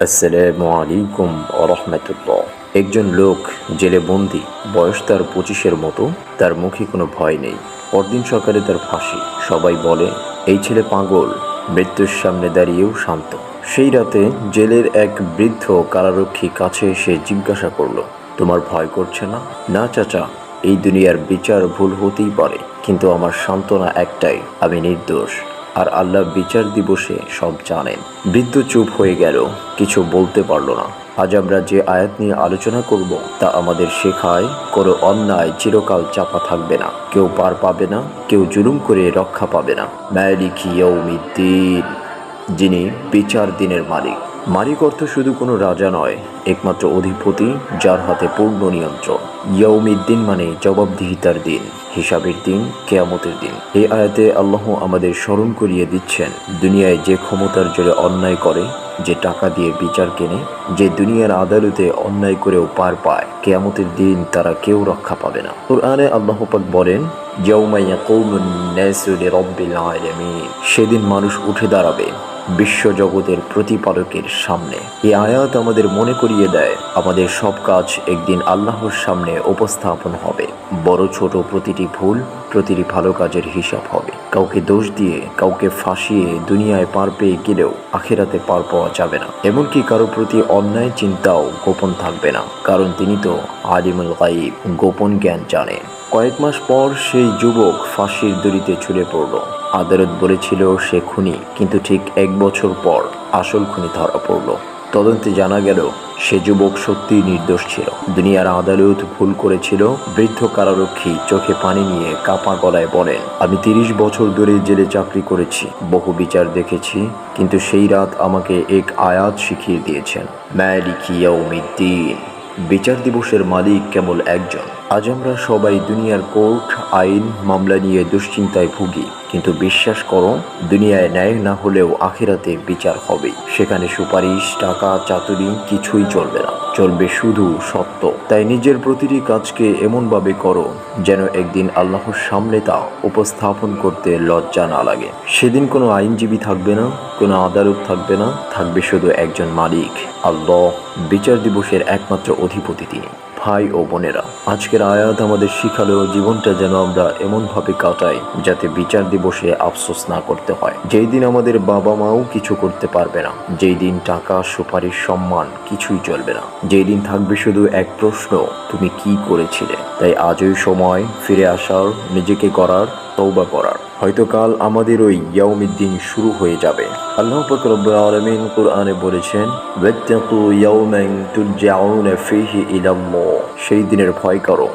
আসসালামু আলাইকুম ওয়া রাহমাতুল্লাহ। একজন লোক জেলে বন্দি, বয়স তার 25-এর মতো। তার মুখে কোনো ভয় নেই। পরদিন সকালে তার ফাঁসি। সবাই বলে এই ছেলে পাগল, মৃত্যুর সামনে দাঁড়িয়েও শান্ত। সেই রাতে জেলের এক বৃদ্ধ কারারক্ষী কাছে এসে জিজ্ঞাসা করলো, তোমার ভয় করছে না? না চাচা, এই দুনিয়ার বিচার ভুল হতেই পারে, কিন্তু আমার সান্ত্বনা একটাই, আমি নির্দোষ, আর আল্লাহ বিচার দিবসে সব জানেন। বৃদ্ধ চুপ হয়ে গেল, কিছু বলতে পারল না। আজ আমরা যে আয়াত নিয়ে আলোচনা করব তা আমাদের শেখায়, কোনো অন্যায় চিরকাল চাপা থাকবে না, কেউ পার পাবে না, কেউ জুলুম করে রক্ষা পাবে না। মালিকি ইয়াউমিদ্দিন, যিনি বিচার দিনের মালিক। মালিক অর্থ শুধু কোনো রাজা নয়, একমাত্র অধিপতি যার হাতে পূর্ণ নিয়ন্ত্রণ। ইয়াউমিদ্দিন মানে জবাবদিহিতার দিন, হিসাবের দিন, কেয়ামতের দিন। এই আয়াতে আল্লাহ আমাদের স্মরণ করিয়ে দিচ্ছেন, দুনিয়ায় যে ক্ষমতার জোরে অন্যায় করে, যে টাকা দিয়ে বিচার কেনে, যে দুনিয়ার আদালতে অন্যায় করেও পার পায়, কেয়ামতের দিন তারা কেউ রক্ষা পাবে না। কুরআনে আল্লাহ পাক বলেন, ইয়াউমা ইয়াকুমুন নাসু লিরাব্বিল আলামিন, সেদিন মানুষ উঠে দাঁড়াবে বিশ্বজগতের প্রতিপালকের সামনে। এই আয়াত আমাদের মনে করিয়ে দেয়, আমাদের সব কাজ একদিন আল্লাহর সামনে উপস্থাপন হবে। বড় ছোট প্রতিটি ভুল, প্রতিটি ভালো কাজের হিসাব হবে। কাউকে দোষ দিয়ে, কাউকে ফাঁসিয়ে দুনিয়ায় পার পেয়ে গেলেও আখিরাতে পার পাওয়া যাবে না। এমনকি কারো প্রতি অন্যায় চিন্তাও গোপন থাকবে না, কারণ তিনি তো আলিমুল গায়ব, গোপন জ্ঞান জানেন। কয়েক মাস পর সেই যুবক ফাঁসির দড়িতে ঝুলে পড়ল। আদালত বলেছিল সে খুনি, কিন্তু ঠিক 1 বছর পর আসল খুনি ধরা পড়ল। তদন্তে জানা গেল সে যুবক সত্যিই নির্দোষ ছিল। দুনিয়ার আদালত ভুল করেছিল। বৃদ্ধ কারারক্ষী চোখে পানি নিয়ে কাপা গলায় বলেন, আমি 30 বছর ধরে জেলে চাকরি করেছি, বহু বিচার দেখেছি, কিন্তু সেই রাত আমাকে এক আয়াত শিখিয়ে দিয়েছেন, মালিকি ইয়াউমিদ্দিন, বিচার দিবসের মালিক কেবল একজন। আজ আমরা সবাই দুনিয়ার কোর্ট, আইন, মামলা নিয়ে দুশ্চিন্তায় ভুগি, কিন্তু বিশ্বাস করো, দুনিয়ায় ন্যায় না হলেও আখিরাতে বিচার হবেই। সেখানে সুপারিশ, টাকা, চাতুরি কিছুই চলবে না, চলবে শুধু সত্য। তাই নিজের প্রতিটি কাজকে এমনভাবে করো যেন একদিন আল্লাহর সামনে তা উপস্থাপন করতে লজ্জা না লাগে। সেদিন কোনো আইনজীবী থাকবে না, কোনো আদালত থাকবে না, থাকবে শুধু একজন মালিক, আল্লাহ। বিচার দিবসের একমাত্র অধিপতি তিনি। ভাই ও বোনেরা, আজকের আয়াত আমাদের শিখালো জীবনটা যেন আমরা এমনভাবে কাটাই যাতে বিচার দিবসে আফসোস না করতে হয়। যেই দিন আমাদের বাবা মাও কিছু করতে পারবে না, যেই দিন টাকা, সুপারিশ, সম্মান কিছুই চলবে না, যেই দিন থাকবে শুধু এক প্রশ্ন, তুমি কি করেছিলে? তাই আজই সময় ফিরে আসার, নিজেকে করার, তওবা করার। হয়তো কাল আমাদের ওই ইয়াউমিদ্দিন শুরু হয়ে যাবে। আল্লাহ পাক রব্বুল আলামিন কুরআনে বলেছেন, ওয়াত্তাকু ইয়াওমান তুরজাউনা ফীহি ইলাল্লাহ, সেই দিনের ভয় করো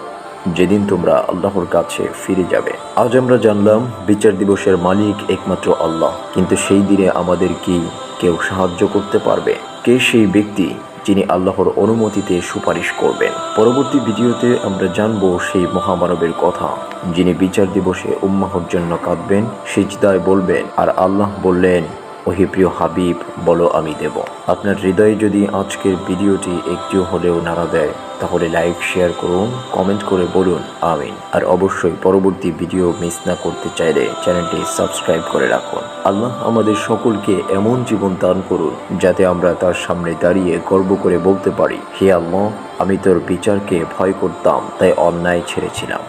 যেদিন তোমরা আল্লাহর কাছে ফিরে যাবে। আজ আমরা জানলাম বিচার দিবসের মালিক একমাত্র আল্লাহ, কিন্তু সেই দিনে আমাদের কি কেউ সাহায্য করতে পারবে? কে সেই ব্যক্তি যিনি আল্লাহর অনুমতিতে সুপারিশ করবেন? পরবর্তী ভিডিওতে আমরা জানবো সেই মহামানবের কথা, যিনি বিচার দিবসে উম্মাহর জন্য কাঁদবেন, সিজদায় বলবেন, আর আল্লাহ বললেন, ওহে প্রিয় হাবিব, বলো আমি দেব। আপনার হৃদয়ে যদি আজকের ভিডিওটি একটু হলেও নাড়া দেয়, তাহলে লাইক, শেয়ার করুন, কমেন্ট করে বলুন আমিন। আর অবশ্যই পরবর্তী ভিডিও মিস না করতে চাইলে চ্যানেলটি সাবস্ক্রাইব করে রাখুন। আল্লাহ আমাদের সকলকে এমন জীবন দান করুন যাতে আমরা তার সামনে দাঁড়িয়ে গর্ব করে বলতে পারি, হে আল্লাহ, আমি তোর বিচারকে ভয় করতাম, তাই অন্যায় ছেড়েছিলাম।